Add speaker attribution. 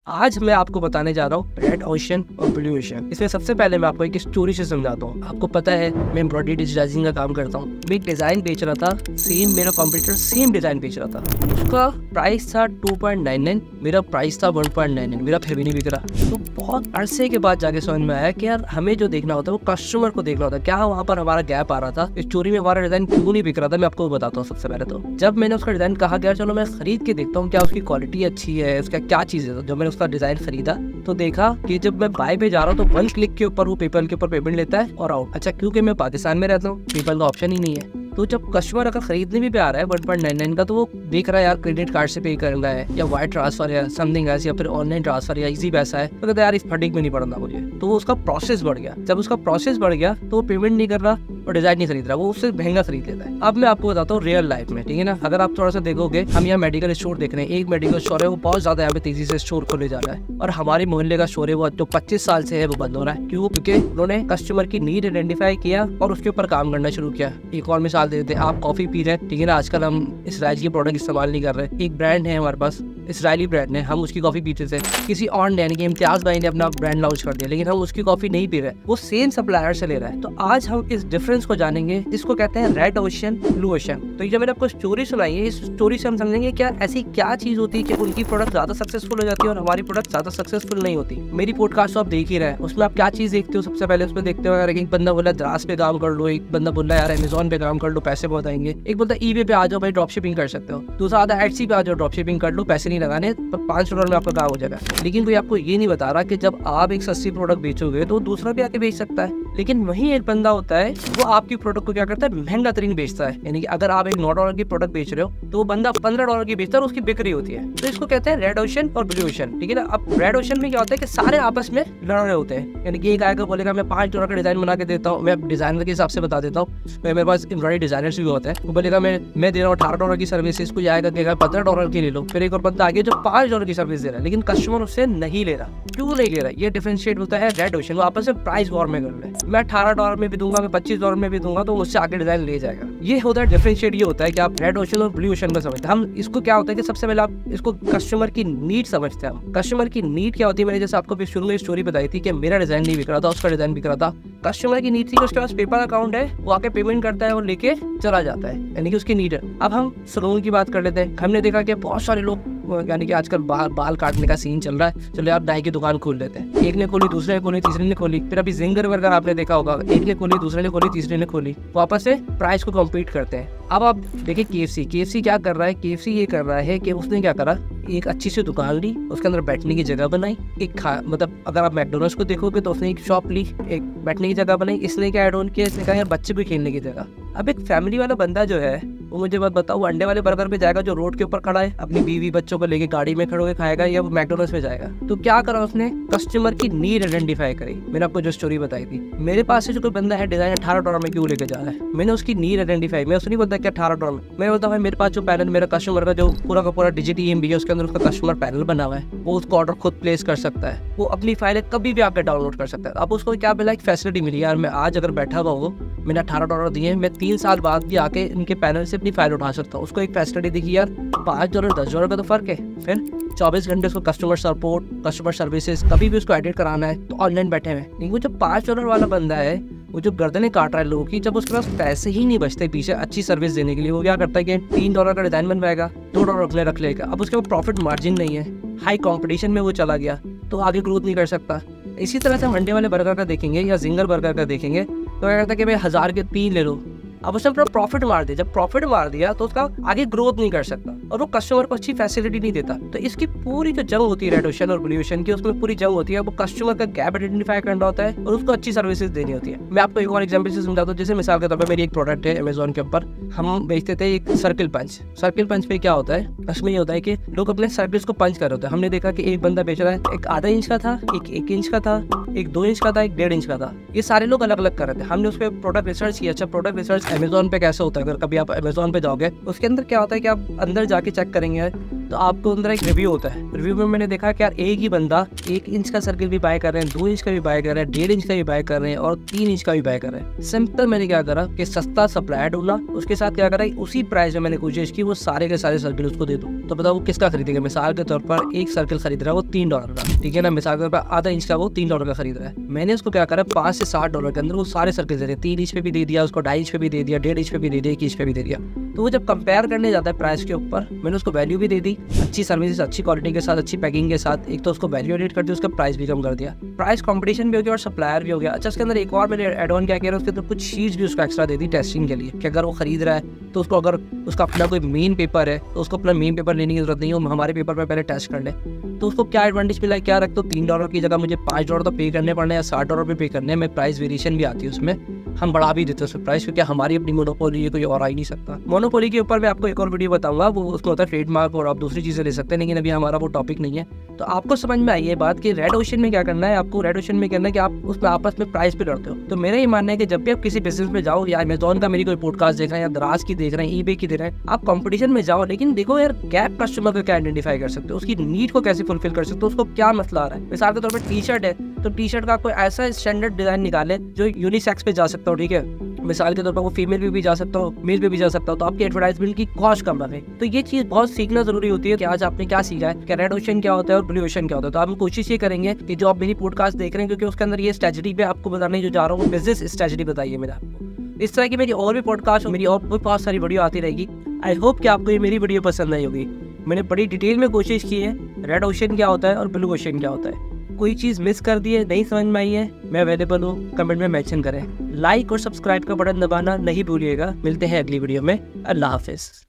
Speaker 1: आज मैं आपको बताने जा रहा हूँ रेड ओशन और ब्लू ओशन। इसमें सबसे पहले मैं आपको एक स्टोरी से समझाता हूँ। आपको पता है मैं एम्ब्रॉयडरी डिजाइनिंग का काम करता हूँ। मैं एक डिजाइन बेच रहा था, सेम मेरा कॉम्पिटिटर सेम डिजाइन बेच रहा था। उसका प्राइस था 2.99, मेरा प्राइस था 1.99। मेरा फिर भी नहीं बिक रहा। तो बहुत अरसे के बाद जाके समझ में आया कि यार हमें जो देखना होता है वो कस्टमर को देखना होता है। क्या वहाँ पर हमारा गैप आ रहा था, स्टोरी में हमारा डिजाइन क्यों नहीं बिक रहा था, मैं आपको बताता हूँ। सबसे पहले तो जब मैंने उसका डिजाइन कहा गया चलो मैं खरीद के देखता हूँ क्या उसकी क्वालिटी अच्छी है, उसका क्या चीज है। जब मैंने उसका डिजाइन खरीदा तो देखा कि जब मैं बाय पे जा रहा हूँ तो 1 क्लिक के ऊपर वो पेपल के ऊपर पेमेंट लेता है और आउट। अच्छा, क्योंकि मैं पाकिस्तान में रहता हूँ, पेपल का ऑप्शन ही नहीं है। तो जब कस्टमर अगर खरीदने भी पे आ रहा है 1.99 का, तो वो देख रहा है यार क्रेडिट कार्ड से पे करना है या वायर ट्रांसफर या समथिंग ऐसे, या फिर ऑनलाइन ट्रांसफर या इजी पैसा है, तो कहता है यार इस फटिंग में नहीं पड़ना मुझे। तो वो उसका प्रोसेस बढ़ गया। जब उसका प्रोसेस बढ़ गया तो वो पेमेंट नहीं कर रहा और डिजाइन नहीं खरीद रहा, वो उससे महंगा खरीद लेता है। अब मैं आपको बताता हूँ रियल लाइफ में, ठीक है ना। अगर आप थोड़ा सा देखोगे, हम यहाँ मेडिकल स्टोर देख रहे हैं। एक मेडिकल स्टोर है वो बहुत ज्यादा यहाँ पे तेजी से स्टोर खोले जा रहा है, और हमारे मोहल्ले का स्टोर है वो जो 25 साल से है वो बंद हो रहा है। क्यों? क्योंकि उन्होंने कस्टमर की नीड आइडेंटिफाई किया और उसके ऊपर काम करना शुरू किया। एक और मिसाल देते हैं, आप कॉफी पी रहे हैं, ठीक है ना। आजकल हम इसराइल की प्रोडक्ट इस्तेमाल नहीं कर रहे। एक ब्रांड है हमारे पास, इसराइली ब्रांड है, हम उसकी कॉफी पीते थे। किसी और ने यानी कि इम्तियाज भाई ने अपना ब्रांड लॉन्च कर दिया, लेकिन हम उसकी कॉफी नहीं पी रहे, वो सेम सप्लायर से ले रहा है। तो आज हम इस डिफरेंस को जानेंगे, जिसको कहते हैं रेड ओशन ब्लू ओशन। तो ये जो मैंने आपको स्टोरी सुनाई है, इस स्टोरी से हम समझेंगे क्या ऐसी क्या चीज होती है कि उनकी प्रोडक्ट ज्यादा सक्सेसफुल हो जाती है और हमारी प्रोडक्ट ज्यादा सक्सेसफुल नहीं होती। मेरी पॉडकास्ट तो आप देख ही रहे हैं, उसमें आप क्या चीज देखते हो? सबसे पहले उसमें देखते हो यार एक बंदा बोला द्रास पे काम कर लो, एक बंदा बोल रहा है यार अमेजोन पे काम कर लो पैसे बहुत आएंगे, एक बोलता है ईबे पे आ जाओ भाई ड्रॉप शिपिंग कर सकते हो, दूसरा आता है एटसी पे आ जाओ ड्रॉप शिपिंग कर लो, पैसे नहीं लगाने, $5 में आपका काम हो जाएगा। लेकिन कोई आपको ये नहीं बता रहा कि जब आप एक सस्ती प्रोडक्ट बेचोगे तो दूसरा भी आके बेच सकता है। लेकिन वही एक बंदा होता है वो आपकी प्रोडक्ट को क्या करता है, महंगा तरीन बेचता है। यानी कि अगर आप एक $9 की प्रोडक्ट बेच रहे हो तो वो बंदा $15 की बेचता है और उसकी बिक्री होती है। तो इसको कहते हैं रेड ओशन और ब्लू ओशन, ठीक है ना। अब रेड ओशन में क्या होता है कि सारे आपस में लड़ रहे होते हैं। यानी कि एक आएगा बोलेगा मैं $5 का डिजाइन बना के देता हूँ, मैं डिजाइनर के हिसाब से बता देता हूँ, मेरे पास एम्ब्रॉयडरी डिजाइनर्स भी होते हैं। वो बोलेगा मैं दे रहा हूँ $18 की सर्विस, इसको जाएगा देगा $15 की ले लो। फिर एक और बंदा आगे जो $5 की सर्विस दे रहा है, लेकिन कस्टमर उससे नहीं ले रहा। क्यों नहीं ले रहा? ये डिफरेंशिएट होता है रेड ओशन। वो आपस में प्राइस वॉर में कर रहे हैं। मैं $18 में भी दूंगा, मैं $25 में भी दूंगा, तो मुझसे आगे डिजाइन ले जाएगा। ये होता है डिफरेंशिएट। ये होता है कि आप रेड ओशन और ब्लू ओशन में समझते हैं। हम इसको क्या होता है कि सबसे पहले आप इसको कस्टमर की नीड समझते हैं। कस्टमर की नीड क्या होती है? मैंने जैसे आपको शुरू में स्टोरी बताई थी कि मेरा डिजाइन नहीं बिक रहा था, उसका डिजाइन बिक रहा था। कस्टमर की नीड थी कि उसके पास पेपर अकाउंट है, वो आके पेमेंट करता है और लेके चला जाता है, यानी कि उसकी नीड है। अब हम सलून की बात कर लेते हैं। हमने देखा कि बहुत सारे लोग, यानी कि आजकल बाल काटने का सीन चल रहा है, चलो आप नाई की दुकान खोल लेते हैं। एक ने खोली, दूसरे ने खोली, तीसरे ने खोली, फिर अभी जिंगर बर्गर आपने देखा होगा, एक ने खोली, दूसरे ने खोली, तीसरे ने खोली, वापस से प्राइस को कम्पीट करते हैं। अब आप देखिए KFC क्या कर रहा है। KFC ये कर रहा है कि उसने क्या करा, एक अच्छी सी दुकान ली, उसके अंदर बैठने की जगह बनाई, मतलब अगर आप मैकडोनल्ड्स को देखोगे तो उसने एक शॉप ली, एक बैठने की जगह बनाई। इसने क्या ऐड ऑन किया, इसने कहा यार बच्चे भी खेलने की जगह। अब एक फैमिली वाला बंदा जो है वो मुझे बात बताओ, अंडे वाले बर्गर पे जाएगा जो रोड के ऊपर खड़ा है, अपनी बीवी बच्चों को लेके गाड़ी में खड़े होकर खाएगा, या वो मैकडोनल्ड्स में जाएगा? तो क्या करा उसने, कस्टमर की नीड आइडेंटिफाई करी। मैंने आपको जो स्टोरी बताई थी, मेरे पास से जो कोई बंदा है डिजाइन $18 में क्यों लेके जा रहा है, मैंने उसकी नीड आइडेंटिफाई। मैं उसको नहीं बोलता कि $18 में, मैं बोलता हूँ मेरे पास जो पैनल, मेरा कस्टमर का जो पूरा का पूरा डिजिट EMB है, उसके अंदर उसका कस्टमर पैनल बना हुआ है, वो उसको ऑर्डर खुद प्लेस कर सकता है, वो अपनी फाइलें कभी भी आपके डाउनलोड कर सकता है। अब उसको क्या मिला, एक फैसिलिटी मिली, यार मैं आज अगर बैठा हुआ हूँ, मैंने $18 दिए, मैं 3 साल बाद भी आके इनके पैनल से अपनी फाइल उठा सकता हूँ। उसको एक फैसिलिटी दिखी यार, $5 $10 का तो फर्क है। फिर 24 घंटे उसको कस्टमर सपोर्ट, कस्टमर सर्विसेज, कभी भी उसको एडिट कराना है तो ऑनलाइन बैठे हुए। लेकिन वो जो $5 वाला बंदा है, वो जो गर्दनें काट रहा है लोगों की, जब उसके पास पैसे ही नहीं बचते पीछे अच्छी सर्विस देने के लिए, वो क्या करता है कि $3 का डिजाइन बनवाएगा, $2 रख लेगा। अब उसके पास प्रॉफिट मार्जिन नहीं है, हाई कॉम्पिटिशन में वो चला गया, तो आगे ग्रोथ नहीं कर सकता। इसी तरह से हम अंडे वाले बर्गर का देखेंगे या जिंगर बर्गर का देखेंगे, तो क्या कहता है कि भाई 1000 के 3 ले लो। अब उसने अपना प्रॉफिट मार दिया। जब प्रॉफिट मार दिया तो उसका आगे ग्रोथ नहीं कर सकता और वो कस्टमर को अच्छी फैसिलिटी नहीं देता। तो इसकी पूरी जो जंग होती है रेड ओशन और ब्लू ओशन की, उसमें पूरी जंग होती है, वो कस्टमर का गैप आइडेंटिफाई करना होता है और उसको अच्छी सर्विसेज देनी होती है। मैं आपको एक और एग्जांपल से समझाता हूँ। जैसे मिसाल के तौर पर मेरी एक प्रोडक्ट है अमेजोन के ऊपर, हम बेचते थे एक सर्किल पंच। सर्किल पंच पे क्या होता है, उसमें ये होता है कि लोग अपने सर्किल्स को पंच कर रहे होते हैं। हमने देखा कि एक बंदा बेच रहा है, एक आधा इंच का था, एक 1 इंच का था, एक 2 इंच का था, एक 1.5 इंच का था। ये सारे लोग अलग अलग कर रहे थे। हमने उस पर प्रोडक्ट रिसर्च किया। अच्छा, प्रोडक्ट रिसर्च अमेजोन पे कैसे होता है, अगर कभी आप अमेजोन पे जाओगे उसके अंदर क्या होता है कि आप अंदर जाके चेक करेंगे तो आपको अंदर एक रिव्यू होता है। रिव्यू में मैंने देखा कि यार एक ही बंदा 1 इंच का सर्किल भी बाय कर रहे हैं, 2 इंच का भी बाय कर रहे हैं, 1.5 इंच का भी बाय कर रहे हैं और 3 इंच का भी बाय कर रहे हैं। सिंपल मैंने क्या करा कि सस्ता सप्लायर ढूंढा, उसके साथ क्या करा उसी प्राइस में मैंने कोशिश की वो सारे के सारे सर्किल उसको दे दूं। तो बताओ वो किसका खरीदेगा। मिसाल के तौर पर एक सर्किल खरीद रहा है वो $3 का, ठीक है ना। मिसाल के तौर पर आधा इंच का वो $3 का खरीद रहा है। मैंने उसको क्या करा $5 से $60 के अंदर वो सारे सर्किल दे दिए। 3 इंच पे भी दे दिया उसको, 2.5 इंच पे भी दे दिया, 1.5 इंच पे भी दे दिया, 1 इंच पे भी दे दिया। तो वो जब कंपेयर करने जाता है प्राइस के ऊपर, मैंने उसको वैल्यू भी दे दी, अच्छी सर्विस, अच्छी क्वालिटी के साथ, अच्छी पैकिंग के साथ। एक तो उसको वैल्यू एडिट कर दी, उसका प्राइस भी कम कर दिया, प्राइस कंपटीशन भी हो गया और सप्लायर भी हो गया। अच्छा, उसके अंदर एक और मैंने एड ऑन क्या किया, उसके अंदर कुछ शीट्स भी उसको एक्स्ट्रा दे दी टेस्टिंग के लिए कि अगर वो खरीद रहा है तो उसको, अगर उसका अपना कोई मेन पेपर है तो उसको अपना मेन पेपर लेने की जरूरत नहीं है, वो हमारे पेपर पर पहले टेस्ट कर ले। तो उसको क्या एडवांटेज मिला है, क्या रख, तो $3 की जगह मुझे $5 तो पे करने पड़ने या $60 पे पे करने में प्राइस वेरिएशन भी आती है उसमें। हम बढ़ा भी देते हैं उसमें प्राइस, क्योंकि हमारी अपनी मोनोपोली है, कोई और आ ही नहीं सकता। मोनोपोली के ऊपर मैं आपको एक और वीडियो बताऊंगा, वो उसमें होता है ट्रेडमार्क और आप दूसरी चीज़ें ले सकते हैं, लेकिन अभी हमारा वो टॉपिक नहीं है। तो आपको समझ में आई है बात कि रेड ओशन में क्या करना है। आपको रेड ओशन में करना है कि आप उसमें आपस में प्राइस पे लड़ते हो। तो मेरा ये मानना है कि जब भी आप किसी बिजनेस में जाओ, या अमेजॉन का मेरी कोई पॉडकास्ट देख रहे हैं, या दराज की देख रहे हैं, ईबे की देख रहे हैं, आप कंपटीशन में जाओ, लेकिन देखो यार गैप कस्टमर को क्या आइडेंटिफाई कर सकते हो, उसकी नीड को कैसे फुलफिल कर सकते हो, उसको क्या मसला आ रहा है। मिसाल के तौर पर टी शर्ट है तो टी शर्ट का कोई ऐसा स्टैंडर्ड डिजाइन निकाले जो यूनिसेक्स पे जा सकता हो, ठीक है। मिसाल के तौर पर वो फीमेल पे भी जा सकता हो, मेल पे भी जा सकता हो, तो आपकी एडवर्टाइजमेंट की कॉस्ट कम रहे। तो ये चीज बहुत सीखना जरूरी होती है कि आज आपने क्या सीखा है कि रेड ओशन क्या होता है और ब्लू ओशन क्या होता है। तो हम कोशिश ये करेंगे कि जो आप मेरी पॉडकास्ट देख रहे हैं, क्योंकि उसके अंदर ये स्ट्रेटजी पे आपको बताने जो जा रहा हूँ, बिजनेस स्ट्रेटजी बताइए मेरा आपको। इस तरह की मेरी और भी पॉडकास्ट, मेरी और भी बहुत सारी वीडियो आती रहेगी। आई होप कि आपको ये मेरी वीडियो पसंद आई होगी। मैंने बड़ी डिटेल में कोशिश की है रेड ओशन क्या होता है और ब्लू ओशन क्या होता है। कोई चीज़ मिस कर दी है, नहीं समझ में आई है, मैं अवेलेबल हूँ, कमेंट में मेंशन करें। लाइक और सब्सक्राइब का बटन दबाना नहीं भूलिएगा। मिलते हैं अगली वीडियो में। अल्लाह हाफिज़।